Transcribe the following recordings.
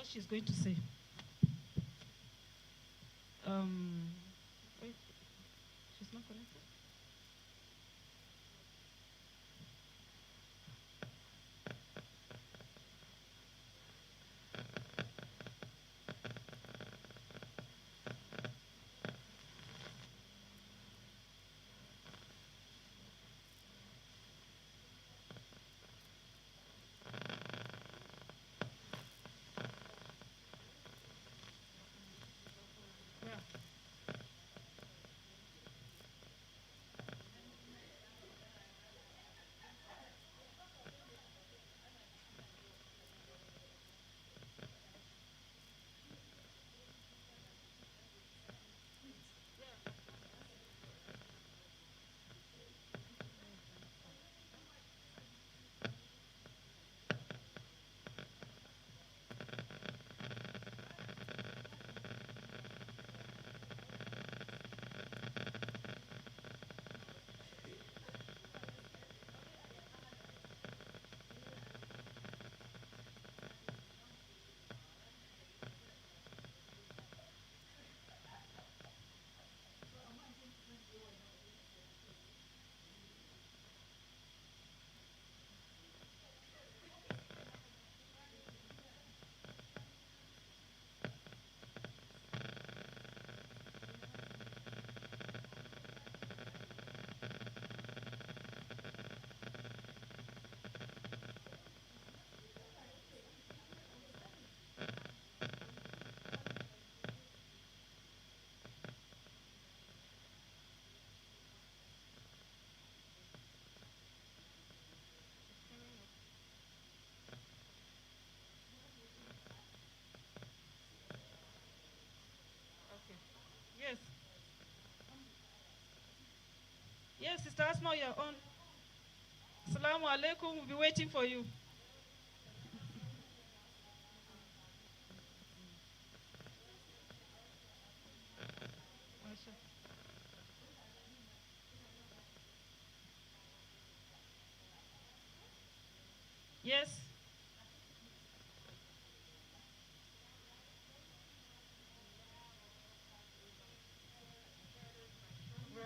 what she's going to say. Wait, she's not connected. Yeah. Okay. Yes. Yes, Sister Asma, you're on. Assalamu alaikum. We'll be waiting for you. Masha. Yes. Well,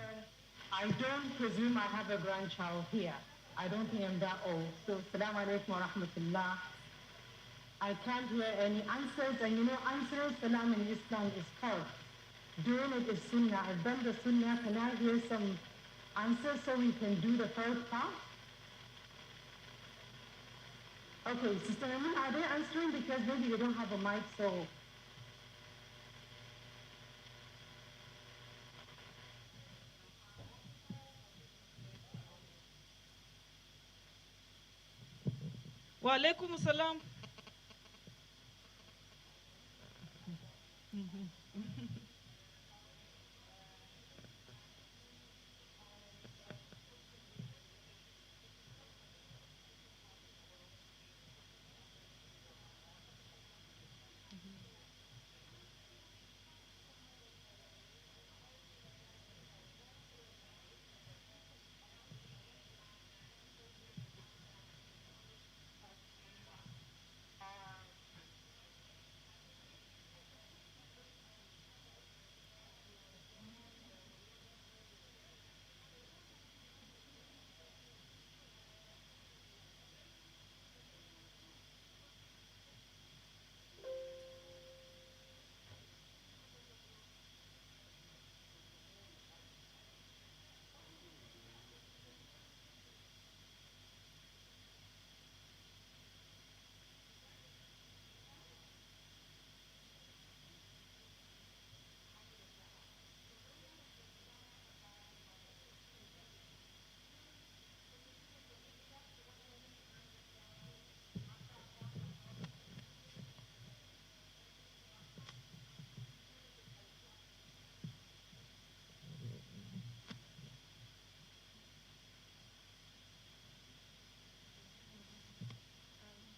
I don't presume I have a grandchild here. I don't think I'm that old. So, Salaam alaikum wa rahmatullah. I can't hear any answers. And you know, answering salam in Islam is hard. Doing it is sunnah. I've done the sunnah. Can I hear some answers so we can do the third part? Okay, Sister Raman, are they answering? Because maybe they don't have a mic, so. Wa alaikum salam.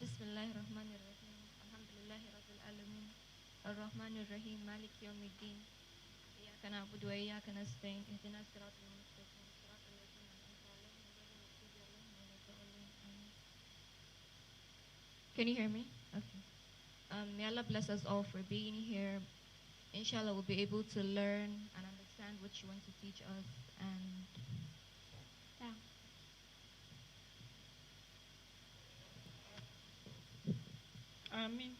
بسم الله الرحمن الرحيم الحمد لله رب العالمين الرحمن الرحيم مالك يوم الدين إياك نعبد وإياك نستعين اهدنا الصراط المستقيم صراط الذين أنعمت عليهم غير المغضوب عليهم ولا الضالين آمين. Can you hear me? Okay. May Allah bless us all for being here. Inshallah, we'll be able to learn and understand what you want to teach us. And yeah. Amen.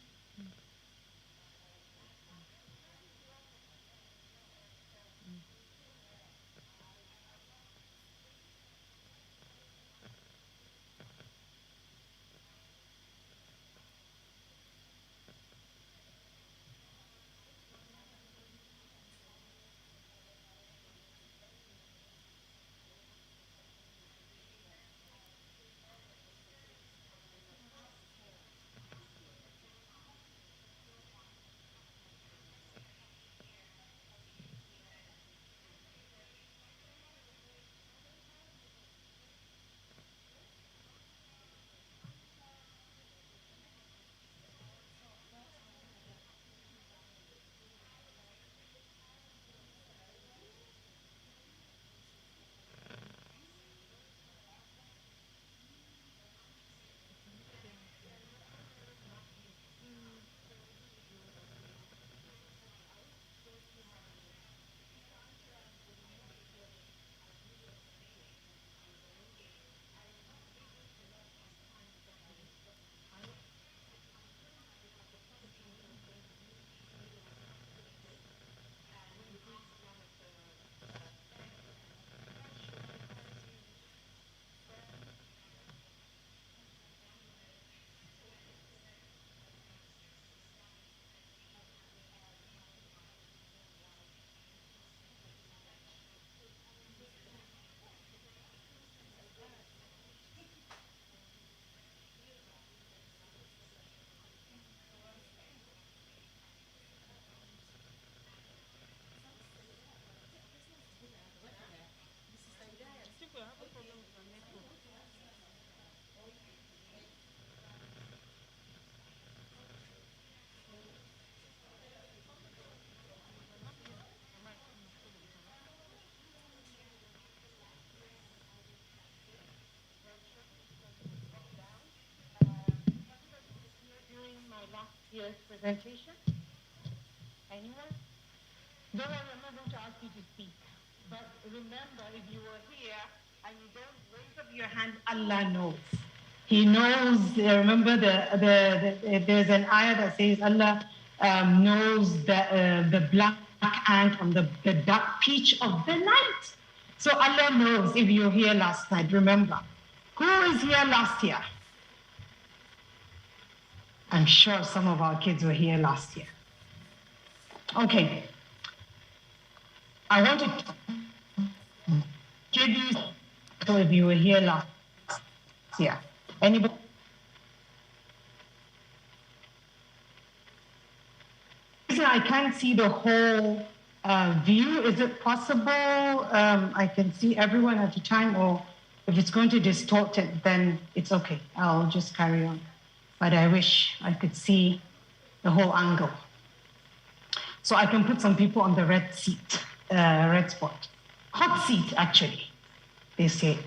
I think we have a problem with our network. During my last year's presentation? Anyone? Don't worry, I'm not going to ask you to speak. But remember, if you were here and you don't raise up your hand, Allah knows. He knows. Remember, there's an ayah that says Allah knows the black ant on the dark peach of the night. So Allah knows if you were here last night. Remember, who was here last year? I'm sure some of our kids were here last year. Okay. I want to give you if you were here last year. Anybody? I can't see the whole view. Is it possible I can see everyone at a time, or if it's going to distort it, then it's okay. I'll just carry on. But I wish I could see the whole angle. So I can put some people on the red seat, red spot. Hot seat, actually, they say.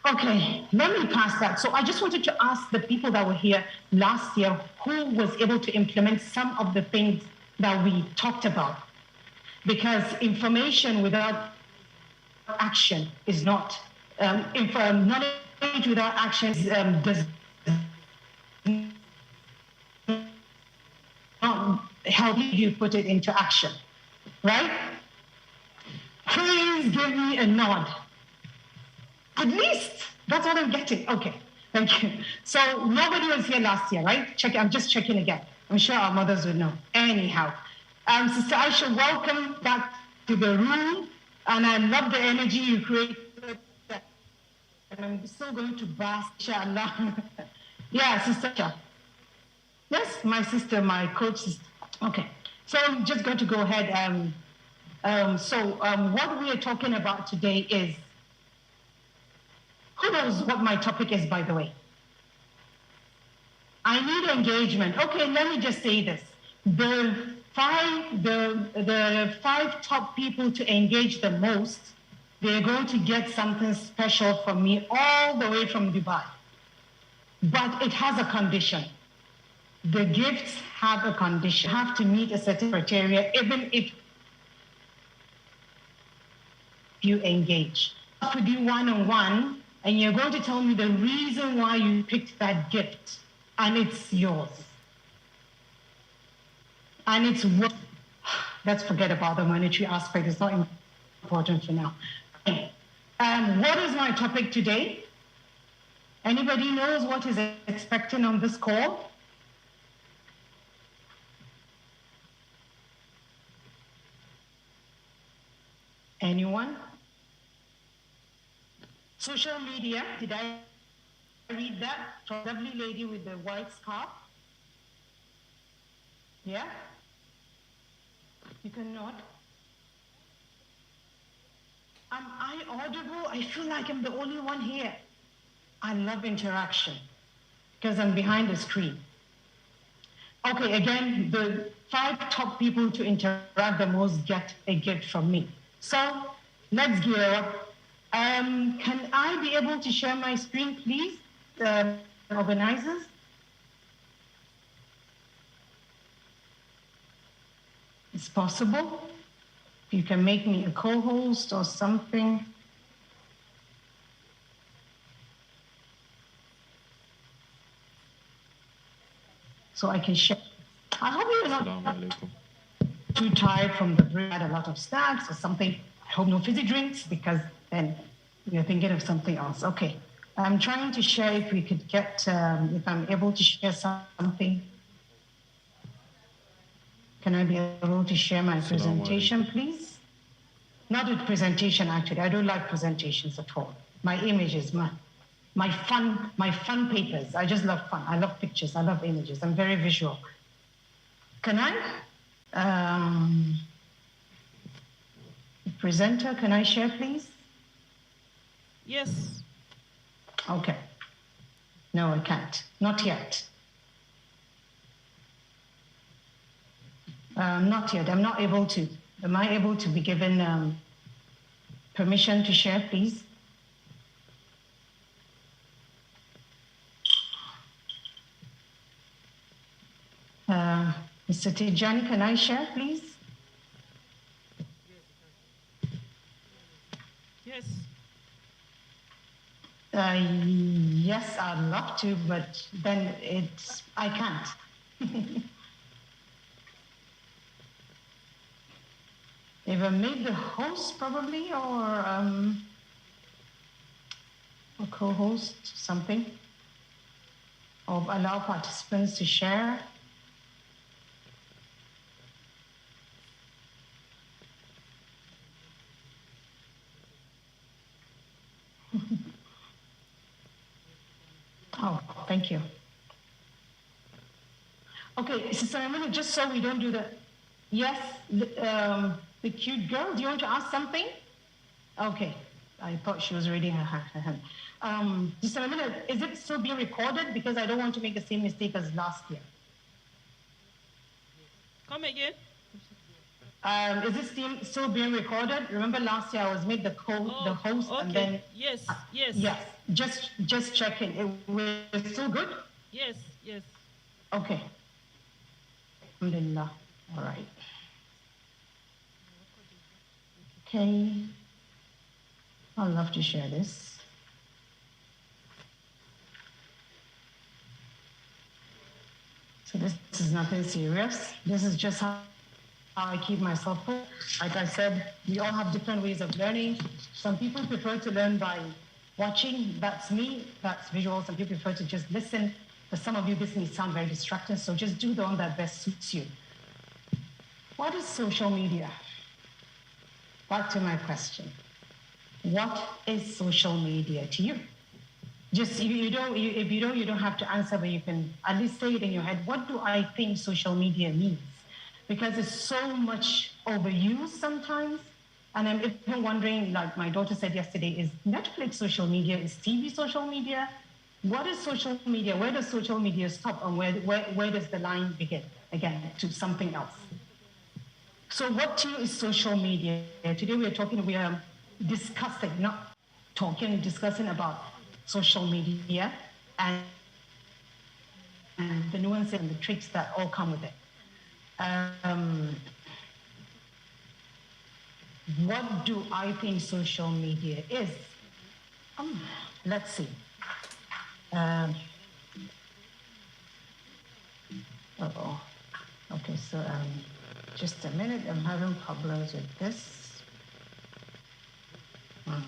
Okay, let me pass that. So I just wanted to ask the people that were here last year who was able to implement some of the things that we talked about. Because information without action is not, knowledge without action does not help you put it into action, right? Please give me a nod. At least, that's what I'm getting. Okay, thank you. So nobody was here last year, right? I'm just checking again. I'm sure our mothers would know. Anyhow, Sister Aisha, welcome back to the room. And I love the energy you created. And I'm still going to bask, inshallah. Yeah, Sister Aisha. Yes, my sister, my coach sister. Okay, so I'm just going to go ahead. What we are talking about today is, who knows what my topic is, by the way? I need engagement. Okay, let me just say this. The five top people to engage the most, they're going to get something special from me all the way from Dubai. But it has a condition. the gifts have a condition. You have to meet a certain criteria, even if you engage. With you one-on-one, and you're going to tell me the reason why you picked that gift, and it's yours. And it's what, let's forget about the monetary aspect, it's not important for now. What is my topic today? Anybody knows what is expected on this call? Anyone? Social media, did I read that? From the lovely lady with the white scarf? Yeah? You can nod. Am I audible? I feel like I'm the only one here. I love interaction because I'm behind the screen. Okay, again, the 5 top people to interact the most get a gift from me. So let's gear up. Can I be able to share my screen, please, organizers? It's possible. You can make me a co-host or something. So I can share. I hope you're not too tired from the break. Had a lot of snacks or something. I hope no fizzy drinks, because then you're thinking of something else. Okay. I'm trying to share if we could get, if I'm able to share something. Can I be able to share my presentation, please? Not a presentation, actually. I don't like presentations at all. My images, my fun papers. I just love fun. I love pictures. I love images. I'm very visual. Can I? Presenter, can I share, please? Yes. Okay. No, I can't. Not yet. Not yet. I'm not able to. Am I able to be given permission to share, please? Mr. Tijani, can I share, please? Yes. Yes, I'd love to, but then I can't. If I make the host probably, or co-host something, or allow participants to share. Oh, thank you. Okay, Sister Amina, just so we don't do the, yes, the cute girl, do you want to ask something? Okay, I thought she was raising her hand. Sister Amina, is it still being recorded? Because I don't want to make the same mistake as last year. Come again. Is this still being recorded? Remember last year I was made the host, okay. And then yes. Yes. Just checking. It was still good? Yes. Okay. Alhamdulillah. All right. Okay. I'd love to share this. So this is nothing serious. This is just how I keep myself full. Like I said, we all have different ways of learning. Some people prefer to learn by watching. That's me. That's visual. Some people prefer to just listen. For some of you, this may sound very distracting, so just do the one that best suits you. What is social media? Back to my question. What is social media to you? Just if you don't, you don't have to answer, but you can at least say it in your head. What do I think social media means? Because it's so much overused sometimes. And I'm even wondering, like my daughter said yesterday, is Netflix social media? Is TV social media? What is social media? Where does social media stop? And where does the line begin? Again, to something else. So what to you is social media? Today we are discussing, not talking, discussing about social media. And the nuances and the tricks that all come with it. What do I think social media is? Let's see. Uh-oh. Okay, so just a minute. I'm having problems with this. Good.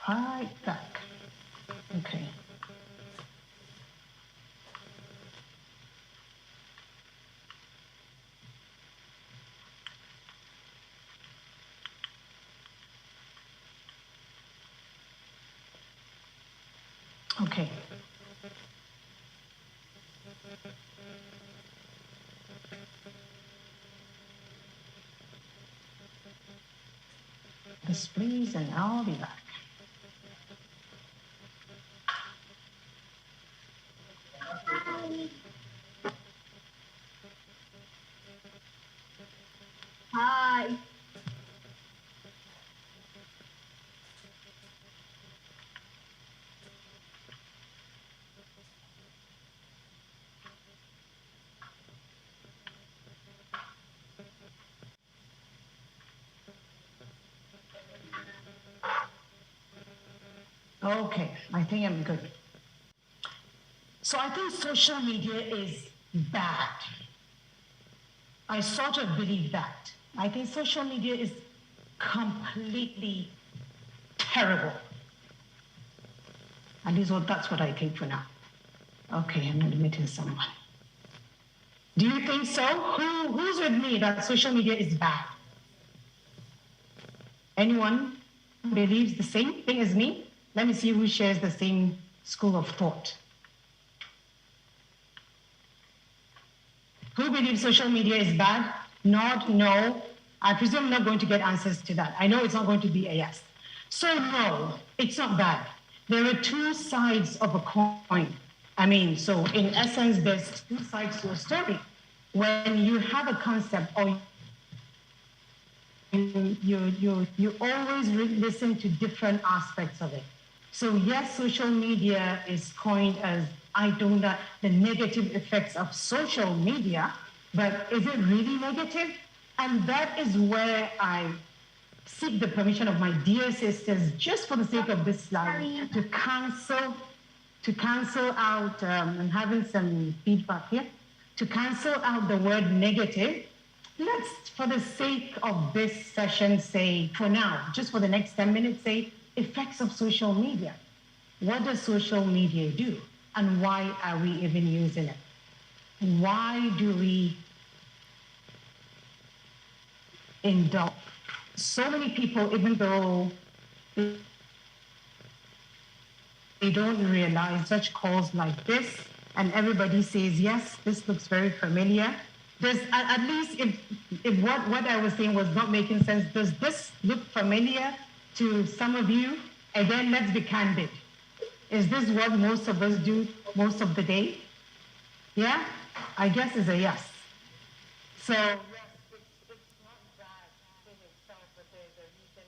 Right back. Okay. Okay. This please, and I'll be back. Hi. Okay, I think I'm good. So I think social media is bad. I sort of believe that. I think social media is completely terrible. At least that's what I think for now. Okay, I'm admitting someone. Do you think so? Who's with me that social media is bad? Anyone believes the same thing as me? Let me see who shares the same school of thought. Who believes social media is bad? Nod, no. I presume I'm not going to get answers to that. I know it's not going to be a yes. So no, it's not bad. There are two sides of a coin. I mean, so in essence, there's two sides to a story. When you have a concept or you always listen to different aspects of it. So yes, social media is coined as, I don't know, the negative effects of social media, but is it really negative? And that is where I seek the permission of my dear sisters, just for the sake of this slide, to cancel out, I'm having some feedback here, to cancel out the word negative. Let's, for the sake of this session, say, for now, just for the next 10 minutes, say, effects of social media. What does social media do? And why are we even using it? Why do we indulge? So many people, even though they don't realize such calls like this, and everybody says, yes, this looks very familiar. Does, at least if what I was saying was not making sense, does this look familiar to some of you? Again, let's be candid. Is this what most of us do most of the day? Yeah? I guess it's a yes. So, yes, it's not bad in itself, but there's a reason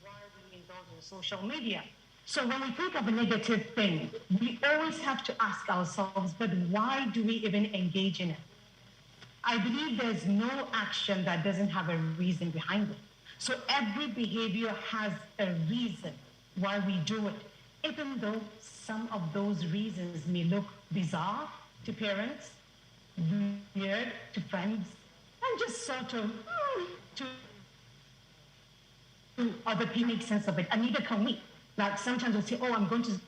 why we indulge in social media. So when we think of a negative thing, we always have to ask ourselves, but why do we even engage in it? I believe there's no action that doesn't have a reason behind it. So every behavior has a reason why we do it, even though some of those reasons may look bizarre to parents, weird to friends, and just sort of to other people make sense of it, and neither can we. Like sometimes we'll say, oh, I'm going to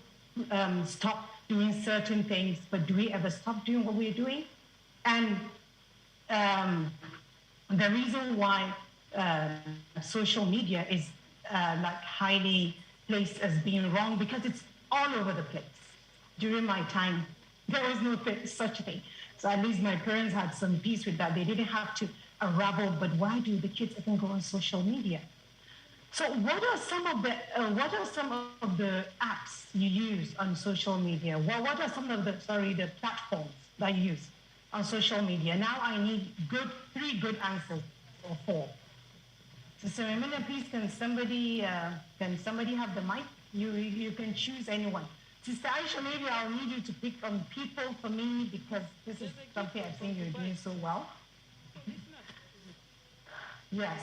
stop doing certain things, but do we ever stop doing what we're doing? And the reason why social media is like highly placed as being wrong, because it's all over the place. During my time, there was no such thing. So at least my parents had some peace with that. They didn't have to unravel, but why do the kids even go on social media? So what are some of the apps you use on social media? What are some of the platforms that you use on social media? Now I need three good answers or four. So Emina, please, can somebody have the mic? You can choose anyone. Sister Aisha, maybe I'll need you to pick on people for me, because this is something I've seen you're doing so well. Yes.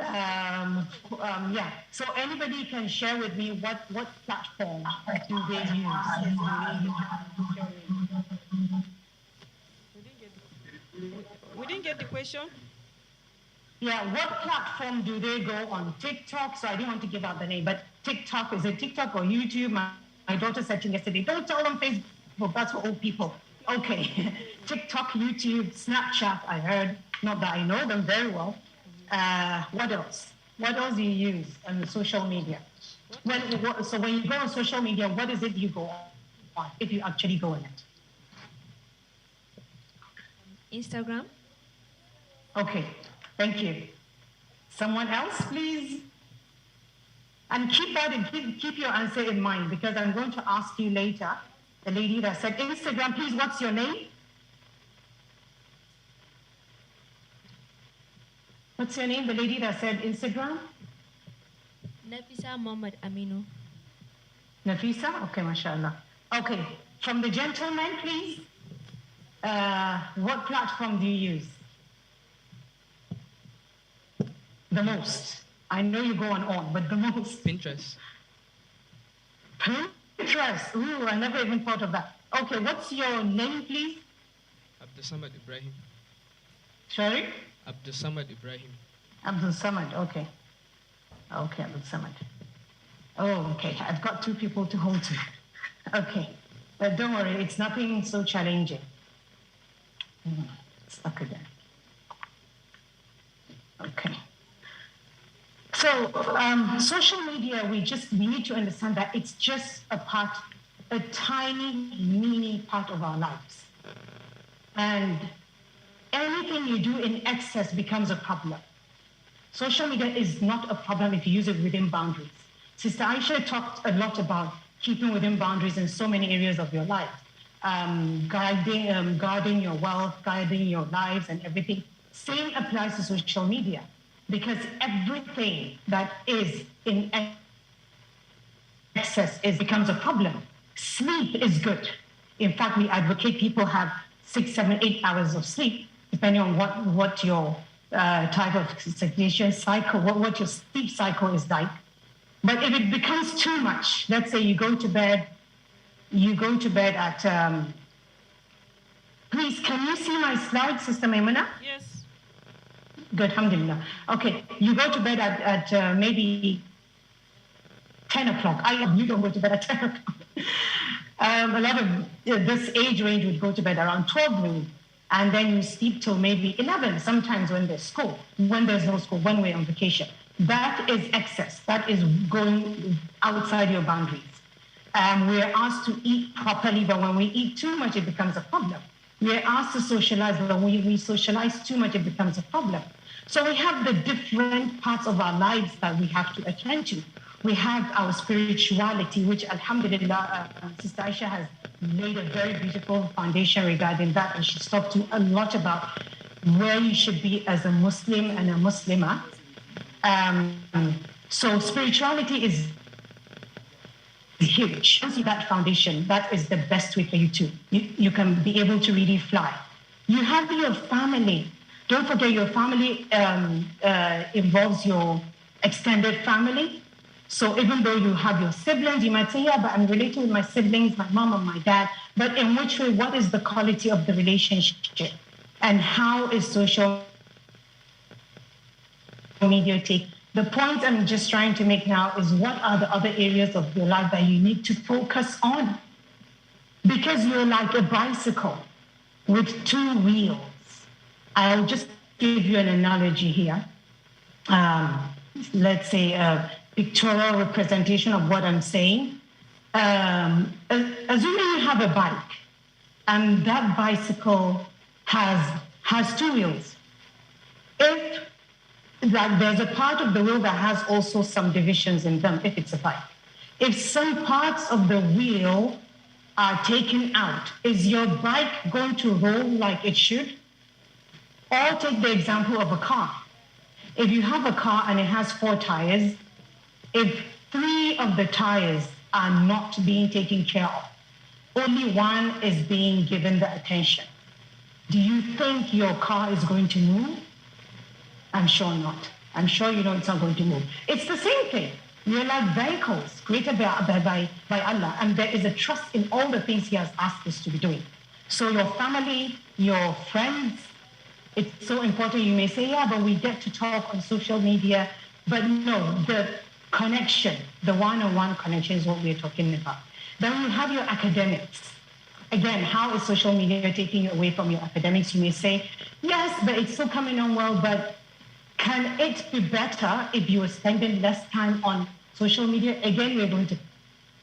Yeah. So anybody can share with me what platform do they use? We didn't get the question. Yeah, what platform do they go on? TikTok? So I didn't want to give out the name, but TikTok, is it TikTok or YouTube? My daughter said to me yesterday, don't tell them Facebook, that's for old people. Okay, TikTok, YouTube, Snapchat, I heard, not that I know them very well. What else? What else do you use on social media? So when you go on social media, what is it you go on, if you actually go on it? Instagram. Okay, thank you. Someone else, please? And keep your answer in mind, because I'm going to ask you later. The lady that said Instagram, please, what's your name? What's your name? The lady that said Instagram? Nafisa Muhammad Aminu. Nafisa? Okay, mashallah. Okay, from the gentleman, please. What platform do you use? The most. I know you go on, but the most. Pinterest. Pinterest. Ooh, I never even thought of that. Okay, what's your name, please? Abdul Samad Ibrahim. Sorry? Abdul Samad Ibrahim. Abdul Samad, okay. Okay, Abdul Samad. Oh, okay. I've got two people to hold to. Okay. But don't worry, it's nothing so challenging. Stuck again. Okay. So social media, we need to understand that it's just a tiny, mini part of our lives. And anything you do in excess becomes a problem. Social media is not a problem if you use it within boundaries. Sister Aisha talked a lot about keeping within boundaries in so many areas of your life. Guarding your wealth, guarding your lives and everything. Same applies to social media, because everything that is in excess becomes a problem. Sleep is good. In fact, we advocate people have 6, 7, 8 hours of sleep, depending on what your type of circadian cycle, what your sleep cycle is like. But if it becomes too much, let's say you go to bed at, please, can you see my slide, Sister Maimuna? Yes. Good, alhamdulillah. Okay, you go to bed at maybe 10 o'clock. You don't go to bed at 10 o'clock. A lot of this age range would go to bed around 12 noon, and then you sleep till maybe 11, sometimes when there's school. When there's no school, when we're on vacation. That is excess. That is going outside your boundaries. We're asked to eat properly, but when we eat too much, it becomes a problem. We're asked to socialize, but when we socialize too much, it becomes a problem. So we have the different parts of our lives that we have to attend to. We have our spirituality, which alhamdulillah, Sister Aisha has laid a very beautiful foundation regarding that, and she's talked to a lot about where you should be as a Muslim and a Muslimah. So spirituality is huge. Once you have that foundation, that is the best way for you to, you can be able to really fly. You have your family. Don't forget your family involves your extended family. So even though you have your siblings, you might say, yeah, but I'm related with my siblings, my mom and my dad. But in which way, what is the quality of the relationship? And how is social media take The point I'm just trying to make now is what are the other areas of your life that you need to focus on? Because you're like a bicycle with two wheels. I'll just give you an analogy here. Let's say a pictorial representation of what I'm saying. Assuming you have a bike, and that bicycle has two wheels. If there's a part of the wheel that has also some divisions in them, if it's a bike. If some parts of the wheel are taken out, is your bike going to roll like it should? Or take the example of a car. If you have a car and it has 4 tires, if 3 of the tires are not being taken care of, only one is being given the attention, do you think your car is going to move? I'm sure not. I'm sure you know it's not going to move. It's the same thing. We're like vehicles created by Allah, and there is a trust in all the things He has asked us to be doing. So your family, your friends, it's so important. You may say, yeah, but we get to talk on social media. But no, the connection, the one-on-one connection is what we're talking about. Then you have your academics. Again, how is social media taking you away from your academics? You may say, yes, but it's still coming on well, but can it be better if you are spending less time on social media? Again, we're going to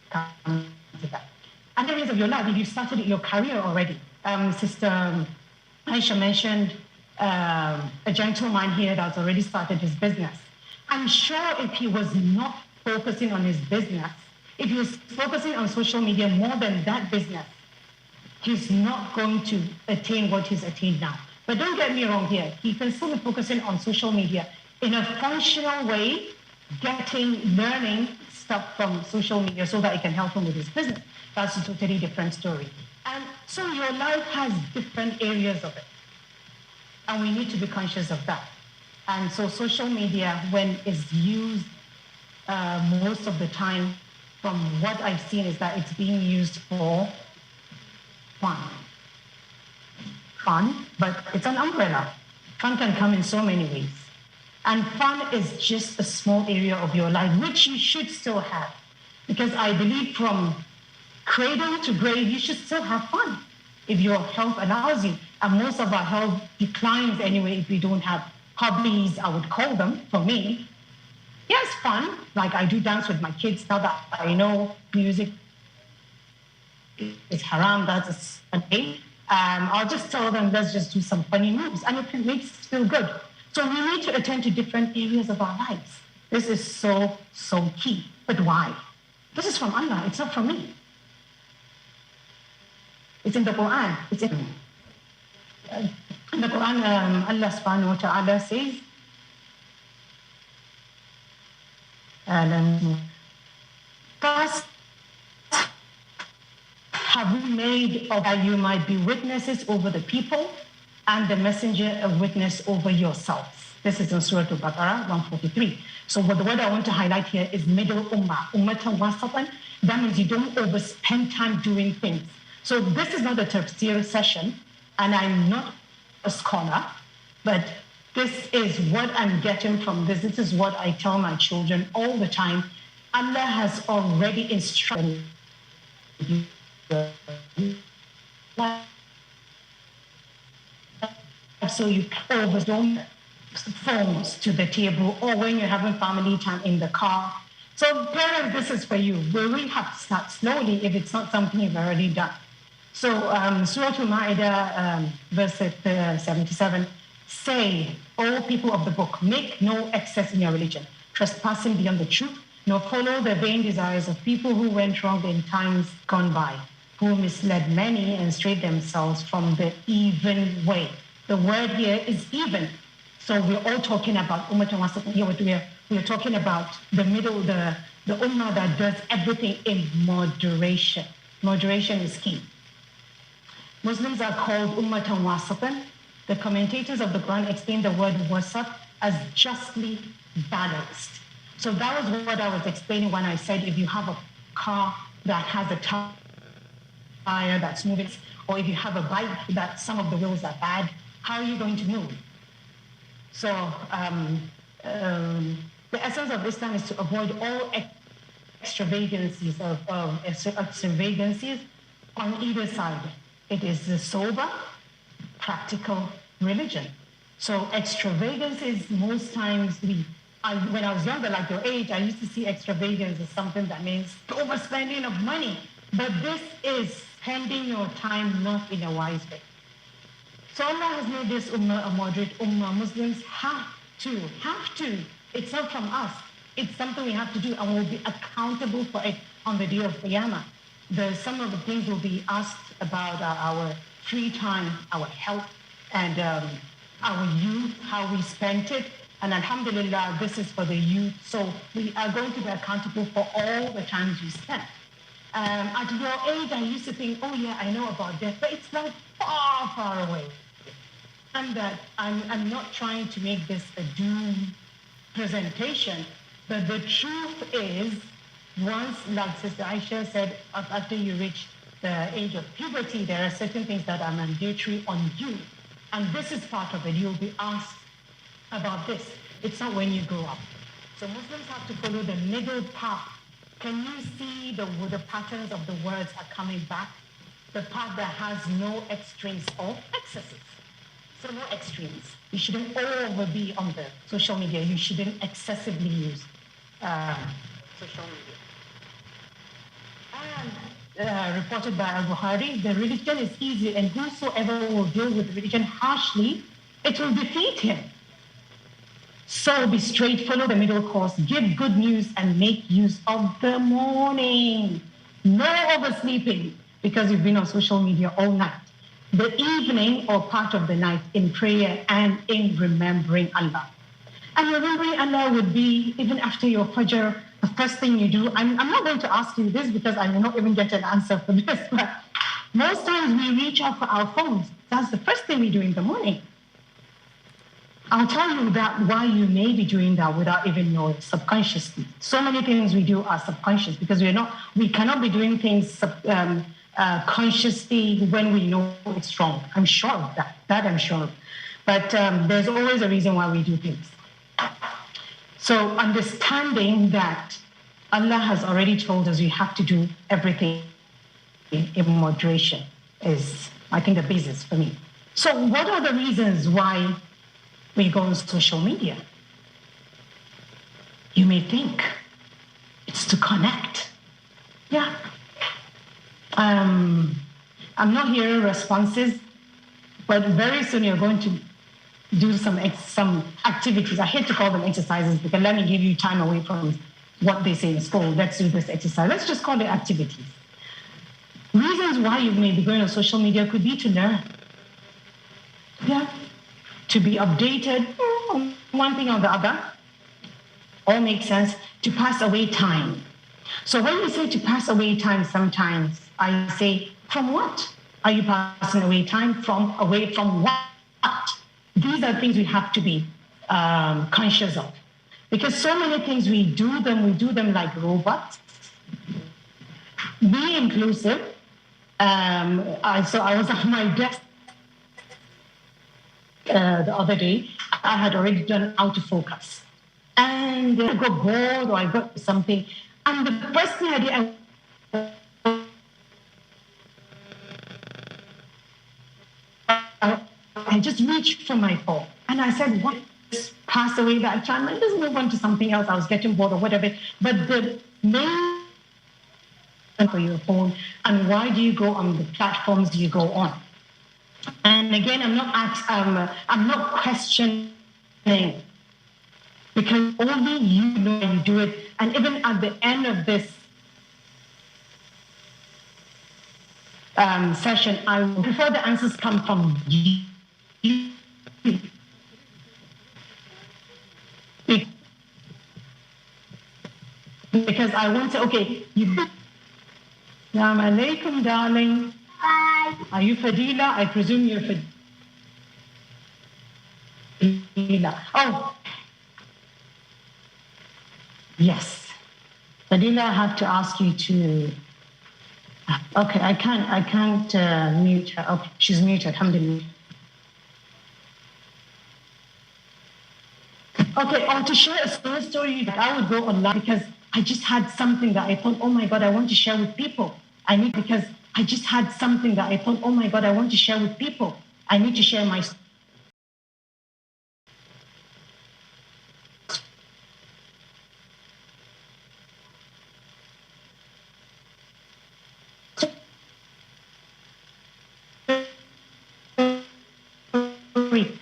come to that. And areas of your life, if you started your career already. Sister Aisha mentioned a gentleman here that's already started his business. I'm sure if he was not focusing on his business, if he was focusing on social media more than that business, he's not going to attain what he's attained now. But don't get me wrong here. He can still be focusing on social media in a functional way, learning stuff from social media so that it can help him with his business. That's a totally different story. And so your life has different areas of it. And we need to be conscious of that. And so social media, when it's used most of the time, from what I've seen, is that it's being used for fun. Fun, but it's an umbrella. Fun can come in so many ways. And fun is just a small area of your life, which you should still have. Because I believe from cradle to grave, you should still have fun if your health allows you. And most of our health declines anyway if we don't have hobbies, I would call them, for me. Yes, fun. Like I do dance with my kids now that I know music is haram, that's a thing. I'll just tell them, let's just do some funny moves. And it makes us feel good. So we need to attend to different areas of our lives. This is so, so key. But why? This is from Allah. It's not from me. It's in the Quran. It's in the Quran, Allah subhanahu wa ta'ala says, thus have we made that you might be witnesses over the people and the messenger a witness over yourselves. This is in Surah Al-Baqarah 143. So what the word I want to highlight here is middle ummah, ummatan wasatan. That means you don't overspend time doing things. So this is not a tafsir session, and I'm not a scholar, but this is what I'm getting from this. This is what I tell my children all the time. Allah has already instructed you. So you always don't phones to the table, or when you're having family time in the car. So parents, this is for you. We really have to start slowly if it's not something you've already done. So Surah Al-Ma'idah, verse 77, say, O people of the book, make no excess in your religion, trespassing beyond the truth, nor follow the vain desires of people who went wrong in times gone by, who misled many and strayed themselves from the even way. The word here is even. So we're all talking about Ummatan Wasatan. We're talking about the middle, the Ummah that does everything in moderation. Moderation is key. Muslims are called Ummatan Wasatan. The commentators of the Quran explain the word wasat as justly balanced. So that was what I was explaining when I said if you have a car that has a tire that's moving, or if you have a bike that some of the wheels are bad, how are you going to move? So The essence of Islam is to avoid all extravagancies extravagancies on either side. It is the sober, practical religion. So extravagances, most times when I was younger, like your age, I used to see extravagance as something that means overspending of money. But this is spending your time not in a wise way. So Allah has made this ummah a moderate ummah. Muslims have to. It's not from us. It's something we have to do, and we'll be accountable for it on the day of Qiyamah. Some of the things will be asked about our free time, our health, and our youth, how we spent it. And alhamdulillah, this is for the youth. So we are going to be accountable for all the times we spent. At your age, I used to think, oh yeah, I know about death, but it's like far, far away. And that I'm not trying to make this a doom presentation, but the truth is, once, like Sister Aisha said, after you reach the age of puberty, there are certain things that are mandatory on you. And this is part of it. You'll be asked about this. It's not when you grow up. So Muslims have to follow the middle path. Can you see the patterns of the words are coming back? The path that has no extremes or excesses. So no extremes. You shouldn't over be on the social media. You shouldn't excessively use social media. And reported by Al-Bukhari, the religion is easy, and whosoever will deal with religion harshly, it will defeat him. So be straight, follow the middle course, give good news, and make use of the morning. No oversleeping because you've been on social media all night. The evening or part of the night in prayer and in remembering Allah. And remembering Allah would be even after your Fajr, the first thing you do. I'm not going to ask you this because I may not even get an answer for this, but most times we reach out for our phones. That's the first thing we do in the morning. I'll tell you that why you may be doing that without even knowing, subconsciously. So many things we do are subconscious because we cannot be doing things consciously when we know it's wrong. I'm sure of that. That I'm sure of. But there's always a reason why we do things. So understanding that Allah has already told us we have to do everything in moderation is, I think, the basis for me. So what are the reasons why we go on social media? You may think it's to connect. Yeah. I'm not hearing responses, but very soon you're going to do some activities. I hate to call them exercises because let me give you time away from what they say in school. Let's do this exercise. Let's just call it activities. Reasons why you may be going on social media could be to learn. Yeah. To be updated on one thing or the other. All makes sense. To pass away time. So when you say to pass away time, sometimes I say, from what are you passing away time from? Away from what? These are things we have to be conscious of. Because so many things we do them like robots. Be inclusive. So I was at my desk the other day. I had already done autofocus. And I got bored or I got something. And the first thing I did, I just reached for my phone. And I said, what? Pass away that time and just move on to something else. I was getting bored or whatever. But the main for your phone and why do you go on the platforms you go on? And again, I'm not questioning because only you know you do it. And even at the end of this session, I will prefer the answers come from you. Because I want to, okay, you. Assalamu alaikum, darling. Hi. Are you Fadila? I presume you're Fadila. Oh. Yes. Fadila, I have to ask you to. Okay, I can't mute her. Okay, she's muted. Alhamdulillah. Okay, or to share a story that I would go online because I just had something that I thought, oh my God, I want to share with people. Because I just had something that I thought, oh my God, I want to share with people. I need to share my story.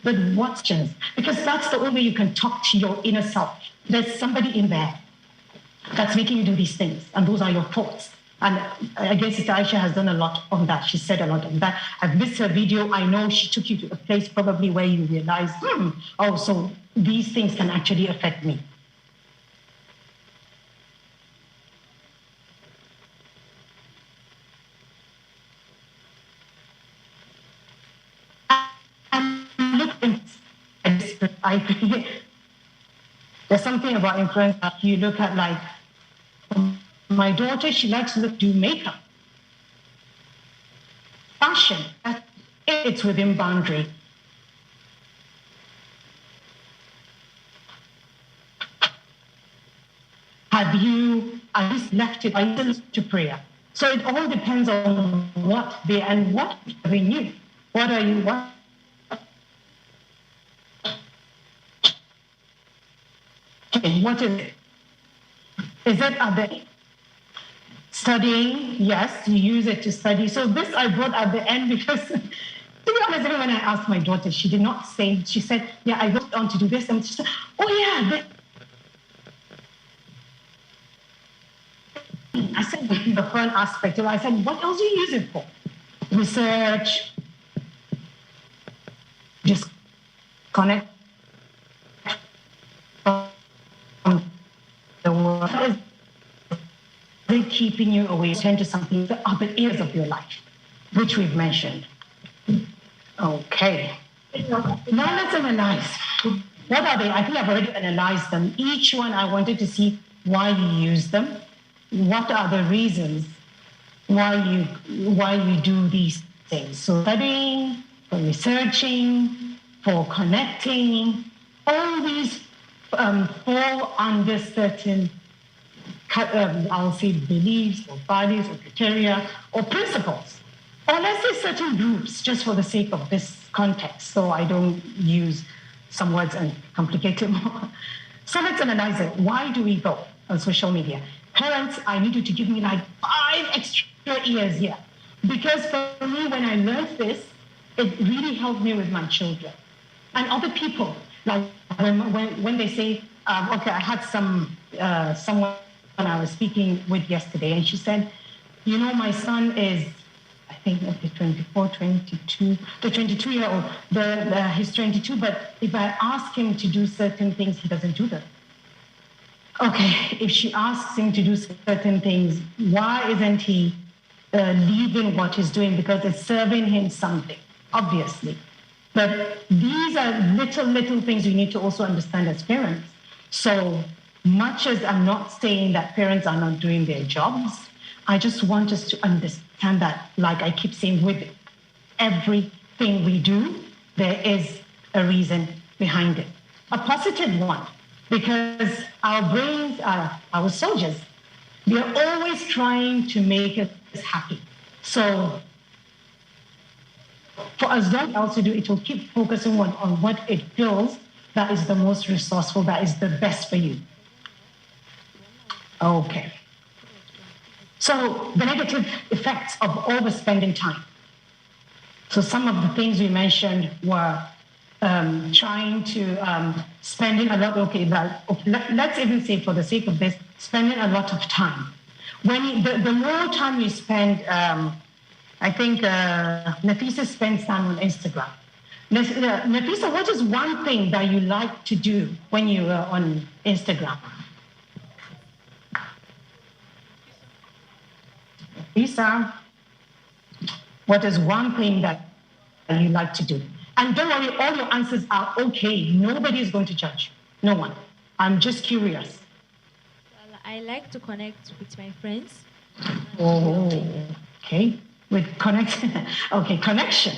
But what chance? Because that's the only way you can talk to your inner self. There's somebody in there that's making you do these things, and those are your thoughts. And I guess Sister Aisha has done a lot on that. She said a lot on that. I've missed her video. I know she took you to a place probably where you realize, oh, so these things can actually affect me. And look, there's something about influence that you look at, like my daughter, she likes to do makeup. Fashion, it's within boundary. Have you at least left it to prayer? So it all depends on what they and what they knew. What are you? What? Okay, what is it? Is it other studying? Yes, you use it to study. So this I brought at the end because, to be honest, even when I asked my daughter, she did not say. She said, "Yeah, I went on to do this," and she said, "Oh yeah." I said the fun aspect of it. I said, "What else do you use it for? Research, just connect the world." Is it keeping you away? Turn to something, the other areas of your life, which we've mentioned. Okay. Now let's analyze. What are they? I think I've already analyzed them. Each one, I wanted to see why you use them. What are the reasons why you do these things? So studying, for researching, for connecting, all these fall under certain, I'll say, beliefs or values or criteria or principles. Or let's say certain groups, just for the sake of this context, so I don't use some words and complicate it more. So let's analyze it. Why do we go on social media? Parents, I need you to give me like 5 extra years here. Because for me, when I learned this, it really helped me with my children. And other people, like when they say, okay, I had someone I was speaking with yesterday, and she said, you know, my son is, I think, okay, 24, 22, the 22-year-old, he's 22, but if I ask him to do certain things, he doesn't do them. Okay, if she asks him to do certain things, why isn't he leaving what he's doing? Because it's serving him something, obviously. But these are little things you need to also understand as parents. So much as I'm not saying that parents are not doing their jobs, I just want us to understand that, like I keep saying, with everything we do, there is a reason behind it, a positive one. Because our brains are our soldiers. We are always trying to make us happy. So for us not else to do, it will keep focusing on what it feels that is the most resourceful, that is the best for you. Okay. So the negative effects of overspending time. So some of the things we mentioned were trying to spending a lot. Okay, let's even say, for the sake of this, spending a lot of time. When the more time you spend, I think Nafisa spends time on Instagram. Nafisa, what is one thing that you like to do when you are on Instagram? Nafisa, what is one thing that you like to do? And don't worry, all your answers are okay. Nobody is going to judge. No one. I'm just curious. Well, I like to connect with my friends. Oh, okay. With connection. Okay, connection.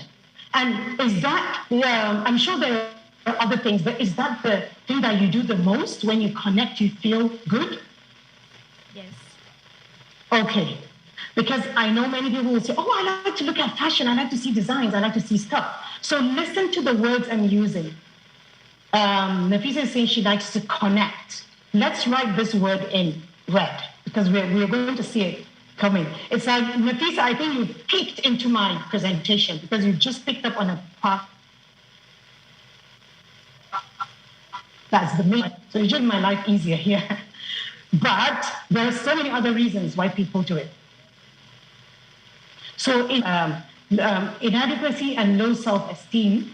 And is that, I'm sure there other things, but is that the thing that you do the most? When you connect, you feel good? Yes. Okay. Because I know many people will say, oh, I like to look at fashion, I like to see designs, I like to see stuff. So listen to the words I'm using. Nafisa is saying she likes to connect. Let's write this word in red, because we're going to see it coming. It's like, Nafisa, I think you peeked into my presentation, because you just picked up on a part. That's the main. So you made my life easier here. But there are so many other reasons why people do it. So inadequacy and low self-esteem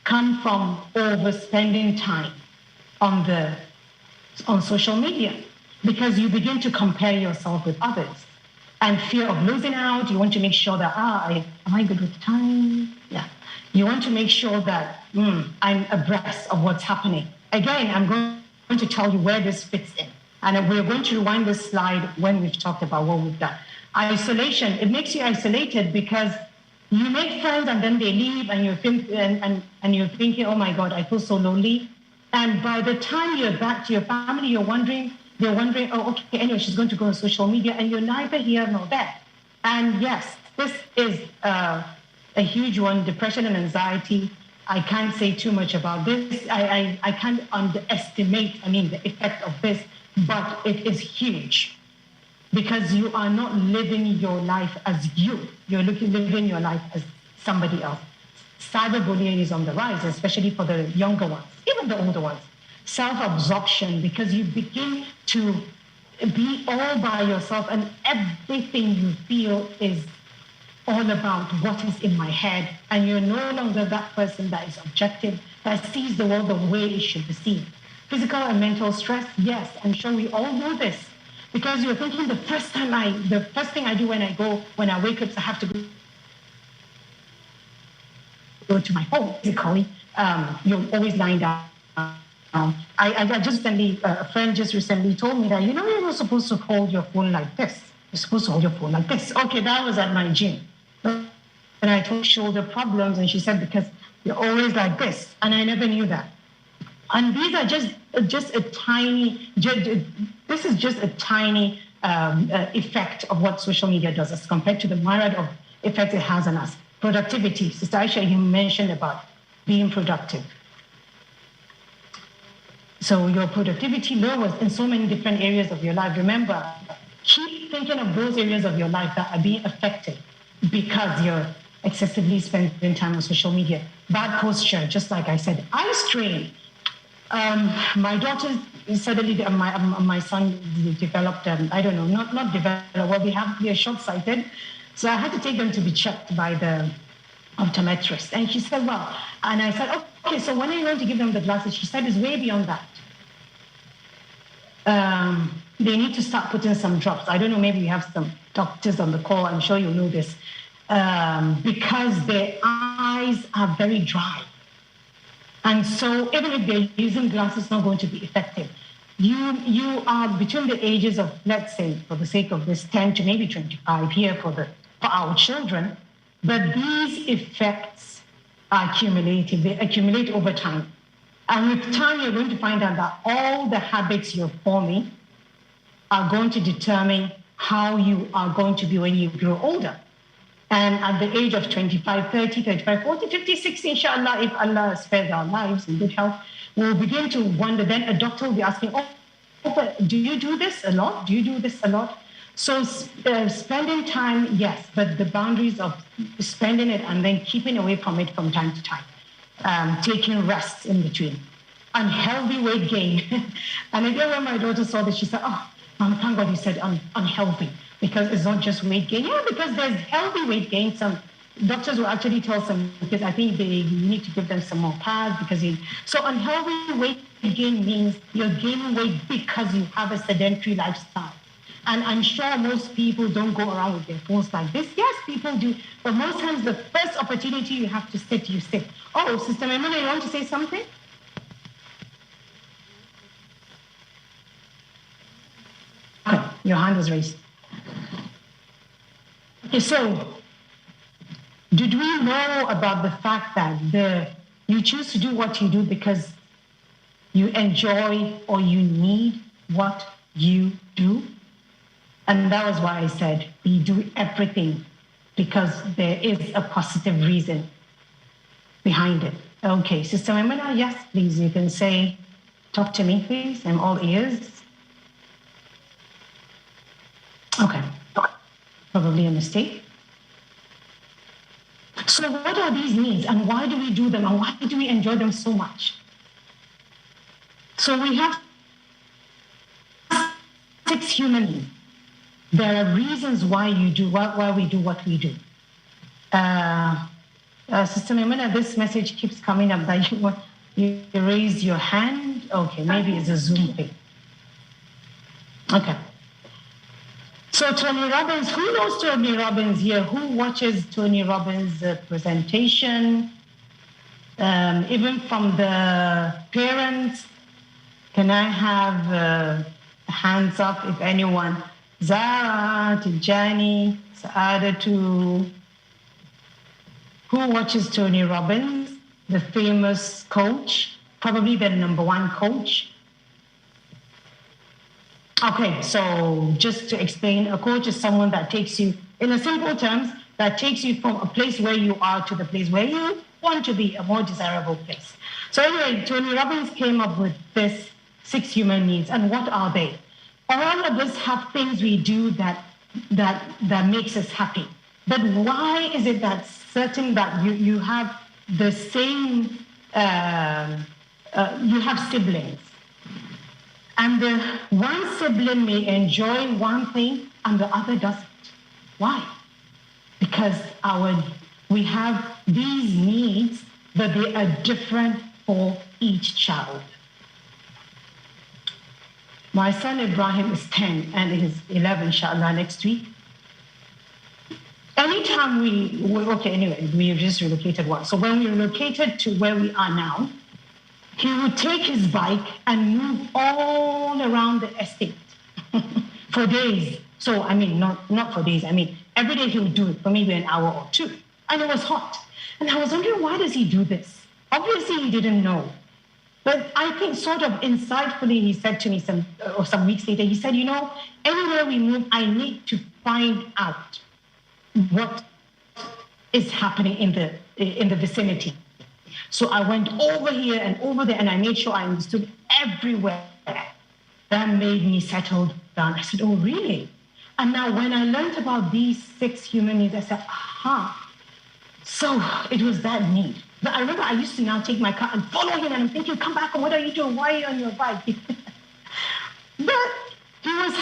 come from overspending time on social media, because you begin to compare yourself with others, and fear of losing out. You want to make sure that am I good with time? Yeah. You want to make sure that I'm abreast of what's happening. Again, I'm going to tell you where this fits in, and we're going to rewind this slide when we've talked about what we've done. Isolation, it makes you isolated because you make friends and then they leave, and you're thinking, oh my God, I feel so lonely. And by the time you're back to your family, they're wondering, oh, okay, anyway, she's going to go on social media, and you're neither here nor there. And yes, this is a huge one, depression and anxiety. I can't say too much about this. I can't underestimate, the effect of this, but it is huge. Because you are not living your life as you. You're living your life as somebody else. Cyberbullying is on the rise, especially for the younger ones, even the older ones. Self-absorption, because you begin to be all by yourself, and everything you feel is all about what is in my head, and you're no longer that person that is objective, that sees the world the way it should be seen. Physical and mental stress, yes, I'm sure we all know this. Because you're thinking the first thing I do when I wake up, I have to go to my phone. Physically, you're always lying down. I just recently, a friend just recently told me that, you're not supposed to hold your phone like this. You're supposed to hold your phone like this. Okay, that was at my gym. And I told shoulder problems, and she said, because you're always like this. And I never knew that. And these are just a tiny, this is just a tiny effect of what social media does as compared to the myriad of effects it has on us. Productivity. Sister Aisha, you mentioned about being productive. So your productivity lowers in so many different areas of your life. Remember, keep thinking of those areas of your life that are being affected because you're excessively spending time on social media. Bad posture, just like I said. Eye strain. My daughter suddenly, my son developed, not developed, well, they're short-sighted. So I had to take them to be checked by the optometrist. And she said, well, and I said, okay, so when are you going to give them the glasses? She said, it's way beyond that. They need to start putting some drops. I don't know, maybe we have some doctors on the call. I'm sure you'll know this. Because their eyes are very dry. And so even if they're using glasses, it's not going to be effective. You are between the ages of, let's say, for the sake of this, 10 to maybe 25 here for our children. But these effects are cumulative. They accumulate over time. And with time, you're going to find out that all the habits you're forming are going to determine how you are going to be when you grow older. And at the age of 25, 30, 35, 40, 50, 60, inshallah, if Allah spares our lives in good health, we'll begin to wonder. Then a doctor will be asking, do you do this a lot? Do you do this a lot? So spending time, yes, but the boundaries of spending it and then keeping away from it from time to time, taking rest in between. Unhealthy weight gain. And again, when my daughter saw this, she said, Mama, thank God you said unhealthy. Because it's not just weight gain. Yeah, because there's healthy weight gain. Some doctors will actually tell some kids, I think you need to give them some more pads so unhealthy weight gain means you're gaining weight because you have a sedentary lifestyle. And I'm sure most people don't go around with their phones like this. Yes, people do. But most times the first opportunity you have to sit, you sit. Oh, Sister Maimuna, you want to say something? Okay, your hand was raised. Okay, so did we know about the fact that the You choose to do what you do because you enjoy or you need what you do. And that was why I said we do everything because there is a positive reason behind it. Okay, Sister Maimuna, yes, please, you can say, talk to me, please. I'm all ears. Okay, probably a mistake. So what are these needs and why do we do them and why do we enjoy them so much? So we have 6 human needs. There are reasons why we do what we do. Sister Maimuna, this message keeps coming up that you raise your hand. Okay, maybe it's a Zoom thing. Okay. So Tony Robbins, who knows Tony Robbins here? Who watches Tony Robbins' presentation? Even from the parents, can I have hands up if anyone? Zara, Tijani, Saadatu. Who watches Tony Robbins, the famous coach, probably the #1 coach? Okay, so just to explain, a coach is someone that takes you, in a simple terms, that takes you from a place where you are to the place where you want to be, a more desirable place. So anyway, Tony Robbins came up with this 6 human needs, and what are they? All of us have things we do that makes us happy. But why is it that certain that you have the same, you have siblings, and the one sibling may enjoy one thing and the other doesn't? Why? Because we have these needs, but they are different for each child. My son Ibrahim is 10 and he's 11, inshallah, next week. Anytime we just relocated once. So when we relocated to where we are now, he would take his bike and move all around the estate for days. So, I mean, not for days. I mean, every day he would do it for maybe an hour or 2. And it was hot. And I was wondering, why does he do this? Obviously, he didn't know. But I think sort of insightfully, he said to me some weeks later, he said, anywhere we move, I need to find out what is happening in the vicinity. So I went over here and over there, and I made sure I understood everywhere. That made me settle down. I said, oh, really? And now when I learned about these 6 human needs, I said, aha. So it was that need. But I remember I used to now take my car and follow him, and I'm thinking, come back, and what are you doing? Why are you on your bike? But he was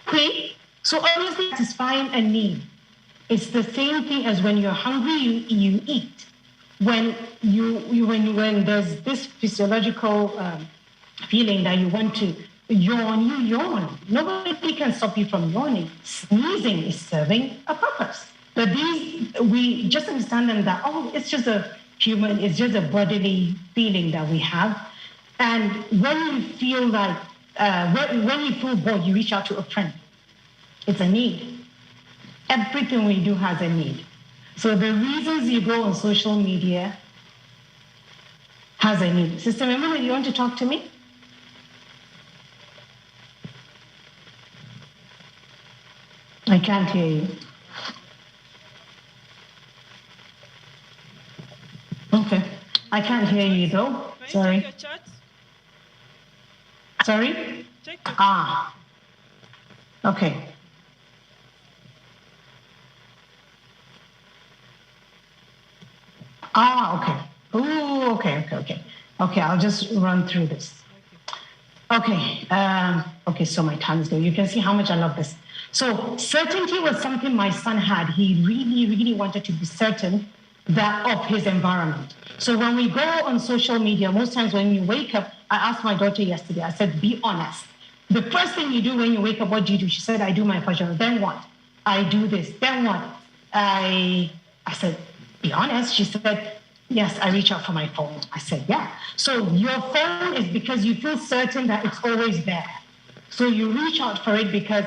happy. So obviously, satisfying a need. It's the same thing as when you're hungry, you eat. When there's this physiological feeling that you want to yawn, you yawn. Nobody can stop you from yawning. Sneezing is serving a purpose. But we just understand them that, it's just it's just a bodily feeling that we have. And when you feel like, when you feel bored, you reach out to a friend. It's a need. Everything we do has a need. So the reasons you go on social media has a need. Sister Maimuna, you want to talk to me? I can't hear you. Okay. I can't hear you though. Sorry. Check your chat. Sorry? Check your Ah. Okay. Ah, okay. Ooh, okay. Okay, I'll just run through this. Okay, so my tongue's low. You can see how much I love this. So certainty was something my son had. He really, really wanted to be certain of his environment. So when we go on social media, most times when you wake up, I asked my daughter yesterday, I said, be honest. The first thing you do when you wake up, what do you do? She said, I do my fajr. Then what? I do this. Then what? I said, be honest. She said, yes, I reach out for my phone. I said, yeah. So your phone is because you feel certain that it's always there. So you reach out for it because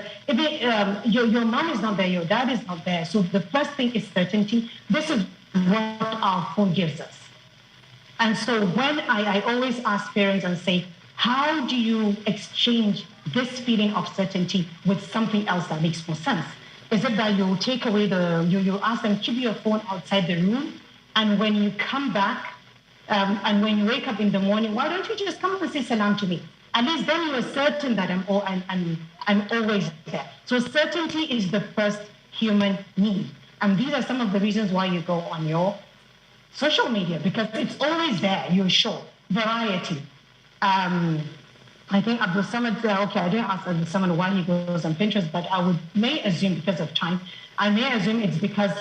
your mom is not there, your dad is not there. So the first thing is certainty. This is what our phone gives us. And so when I always ask parents and say, how do you exchange this feeling of certainty with something else that makes more sense? Is it that you take away you ask them, keep your phone outside the room, and when you come back, and when you wake up in the morning, why don't you just come and say salam to me? At least then you are certain that I'm always there. So certainty is the first human need. And these are some of the reasons why you go on your social media, because it's always there, you're sure. Variety. I think Abdul Samad, okay, I didn't ask Abdul Samad why he goes on Pinterest, but may assume because of time, I may assume it's because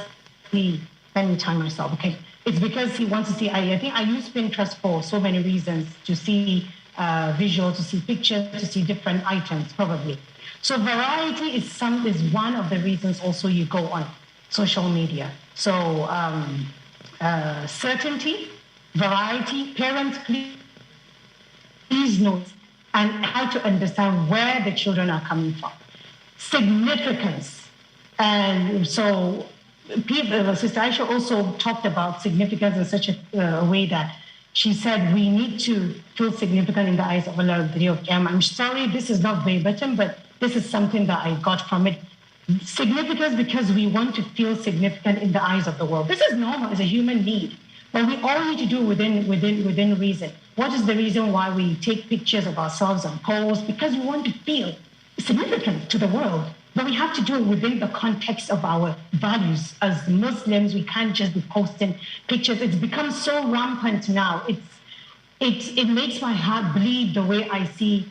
let me time myself, okay? It's because he wants to see, I think I use Pinterest for so many reasons, to see visuals, to see pictures, to see different items, probably. So variety is one of the reasons also you go on social media. So certainty, variety, parents, please note and try to understand where the children are coming from. Significance. And so Sister Aisha also talked about significance in such a way that she said we need to feel significant in the eyes of Allah on the day of Qiyamah. I'm sorry, this is not verbatim, but this is something that I got from it. Significance because we want to feel significant in the eyes of the world. This is normal, it's a human need. But we all need to do within reason. What is the reason why we take pictures of ourselves and post? Because we want to feel significant to the world. But we have to do it within the context of our values. As Muslims, we can't just be posting pictures. It's become so rampant now. It makes my heart bleed the way I see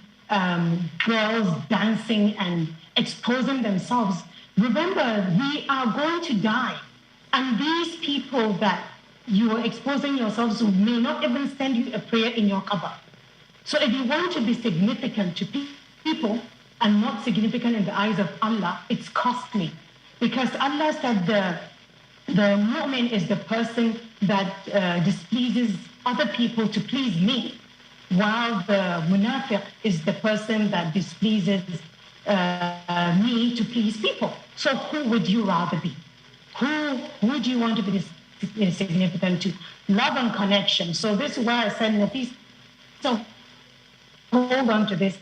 girls dancing and exposing themselves. Remember, we are going to die. And these people that you are exposing yourselves to may not even send you a prayer in your qabr. So if you want to be significant to people and not significant in the eyes of Allah, it's costly. Because Allah said the mu'min is the person that displeases other people to please me, while the munafiq is the person that displeases me to please people. So who would you rather be? Who do you want to be significant to? Love and connection. So this is why I said, Nafis, so hold on to this.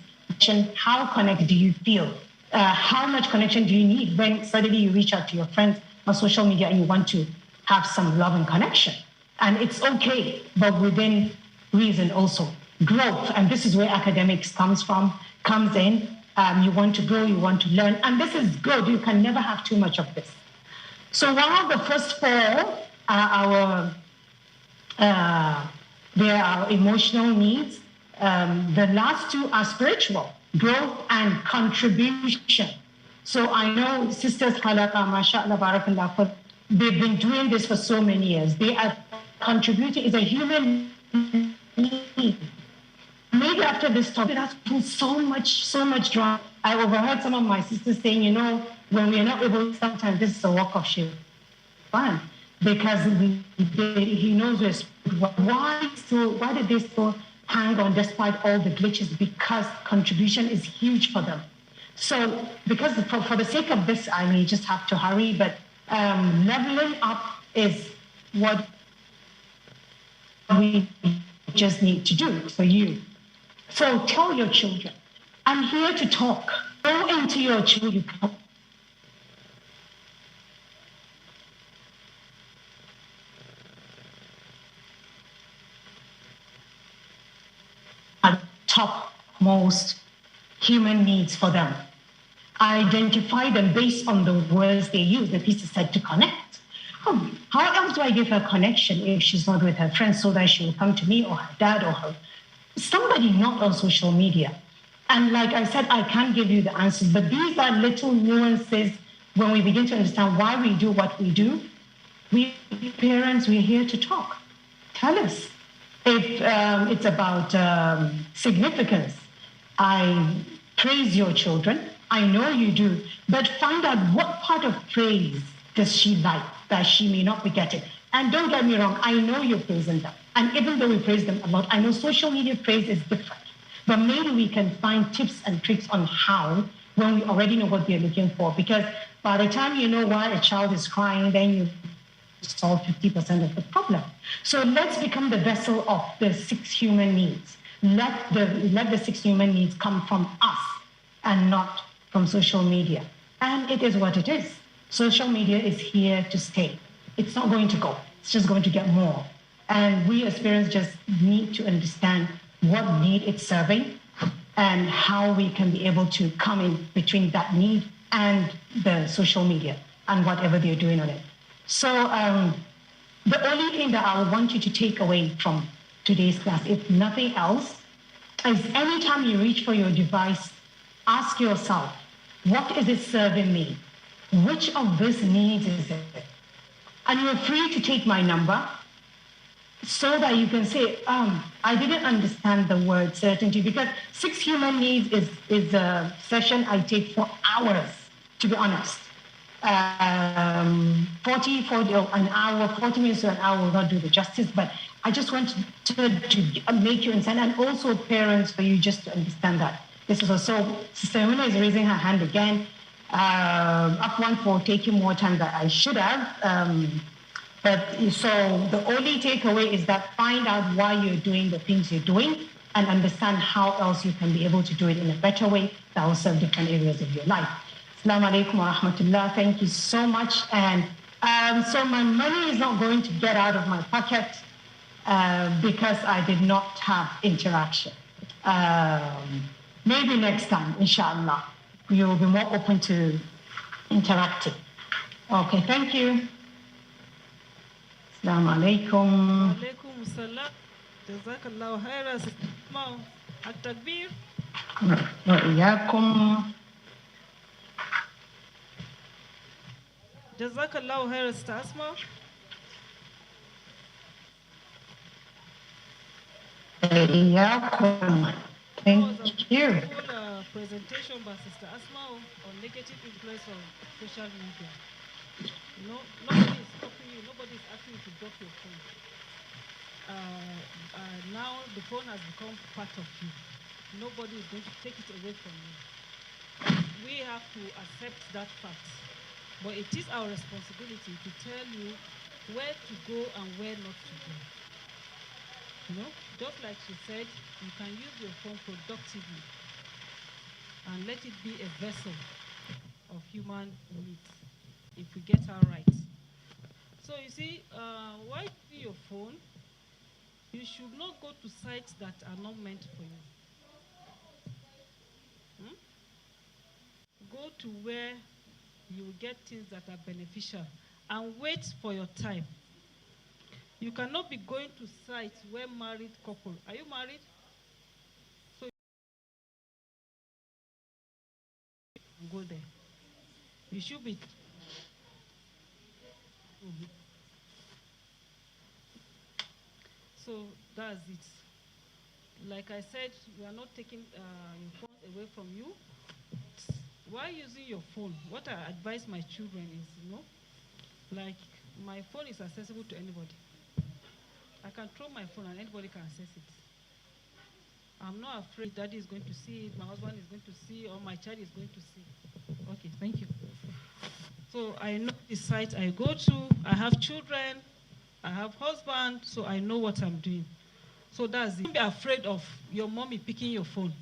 How connected do you feel? How much connection do you need when suddenly you reach out to your friends on social media and you want to have some love and connection? And it's okay, but within reason also. Growth, and this is where academics comes in. You want to grow, you want to learn, and this is good. You can never have too much of this. So while the first four are our emotional needs, the last two are spiritual, growth and contribution. So I know Sisters Halaqa, mashallah, barakallah, they've been doing this for so many years. They are contributing. It's a human need. Maybe after this topic, that's pulled so much drama. I overheard some of my sisters saying, when we are not able, sometimes this is a walk of shame. Fun. Because he knows why did they still hang on despite all the glitches? Because contribution is huge for them. So because for the sake of this, I may just have to hurry, but leveling up is what we just need to do for you. So tell your children, I'm here to talk. Go into your children. Topmost human needs for them. Identify them based on the words they use. The piece is said to connect. How else do I give her connection if she's not with her friends so that she will come to me or her dad or somebody not on social media? And like I said, I can't give you the answers, but these are little nuances when we begin to understand why we do what we do. We parents, we're here to talk. Tell us. If it's about significance, I praise your children. I know you do. But find out what part of praise does she like that she may not be getting. And don't get me wrong, I know you're praising them. And even though we praise them a lot, I know social media praise is different. But maybe we can find tips and tricks on how when we already know what they're looking for. Because by the time you know why a child is crying, then you solve 50% of the problem. So let's become the vessel of the 6 human needs. Let the 6 human needs come from us and not from social media. And it is what it is. Social media is here to stay. It's not going to go. It's just going to get more. And we as parents just need to understand what need it's serving and how we can be able to come in between that need and the social media and whatever they're doing on it. So the only thing that I would want you to take away from today's class, if nothing else, is anytime you reach for your device, ask yourself, what is it serving me? Which of these needs is it? And you're free to take my number so that you can say, I didn't understand the word certainty, because 6 human needs is a session I take for hours, to be honest. 40, an hour, 40 minutes to an hour will not do the justice, but I just want to make you understand, and also parents, for you just to understand that. This is also, Sister Emina is raising her hand again. Up one for taking more time than I should have. But so the only takeaway is that find out why you're doing the things you're doing and understand how else you can be able to do it in a better way that will serve different areas of your life. Assalamu alaikum wa rahmatullah. Thank you so much. And so my money is not going to get out of my pocket because I did not have interaction. Maybe next time, inshallah, you will be more open to interacting. Okay, thank you. Assalamu alaikum. Alaikum salam. Jazakallahu khairan. Mau at-takbir. Wa iyyakum. Jazakallahu khairan, Sister Asma. Iyyakum. Thank you. Full presentation by Sister Asma on negative influence of social media. You know, nobody is stopping you. Nobody is asking you to drop your phone. Now the phone has become part of you. Nobody is going to take it away from you. We have to accept that fact. But it is our responsibility to tell you where to go and where not to go. You know, just like she said, you can use your phone productively and let it be a vessel of human needs if we get her right. So you see, while using your phone, you should not go to sites that are not meant for you. Go to where you will get things that are beneficial and wait for your time. You cannot be going to sites where married couple. Are you married? So go there. You should be. So that's it. Like I said, we are not taking your phone away from you. While using your phone, what I advise my children is, you know, like my phone is accessible to anybody. I can throw my phone and anybody can access it. I'm not afraid daddy is going to see it, my husband is going to see, or my child is going to see. Okay, thank you. So I know the site I go to. I have children, I have husband, so I know what I'm doing. So that's it. Don't be afraid of your mommy picking your phone.